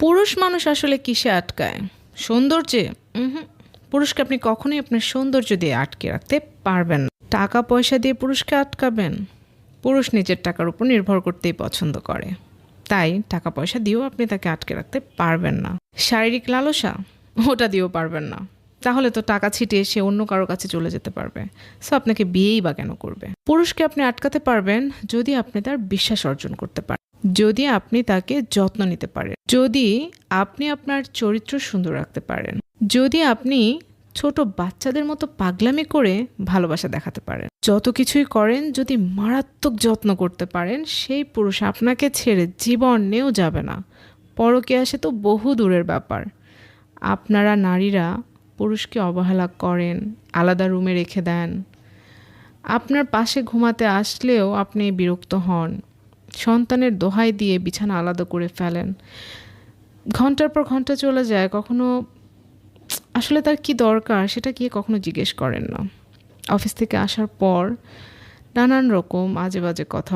পুরুষ মানুষ আসলে কিসে আটকায়? সৌন্দর্যে? পুরুষকে আপনি কখনোই আপনার সৌন্দর্য দিয়ে আটকে রাখতে পারবেন না। টাকা পয়সা দিয়ে পুরুষকে আটকাবেন? পুরুষ নিজের টাকার উপর নির্ভর করতেই পছন্দ করে, তাই টাকা পয়সা দিয়েও আপনি তাকে আটকে রাখতে পারবেন না। শারীরিক লালসা? ওটা দিয়েও পারবেন না। তাহলে তো টাকা ছিটিয়ে সে অন্য কারো কাছে চলে যেতে পারবে। সো আপনাকে বিয়েই বা কেন করবে? পুরুষকে আপনি আটকাতে পারবেন যদি আপনি তার বিশ্বাস অর্জন করতে পারেন, যদি আপনি তাকে যত্ন নিতে পারেন, যদি আপনি আপনার চরিত্র সুন্দর রাখতে পারেন, যদি আপনি ছোট বাচ্চাদের মতো পাগলামি করে ভালোবাসা দেখাতে পারেন, যত কিছুই করেন যদি মারাত্মক যত্ন করতে পারেন, সেই পুরুষ আপনাকে ছেড়ে জীবনেও যাবে না। পরকীয়া সে তো বহু দূরের ব্যাপার। আপনারা নারীরা পুরুষকে অবহেলা করেন, আলাদা রুমে রেখে দেন, আপনার পাশে ঘুমাতে আসলেও আপনি বিরক্ত হন, সন্তানের দোহাই দিয়ে বিছানা আলাদা করে ফেলেন, ঘন্টার পর ঘন্টা চলে যায়, কখনো আসলে তার কি দরকার সেটা গিয়ে কখনো জিজ্ঞেস করেন না। অফিস থেকে আসার পর নানান রকম আজে বাজে কথা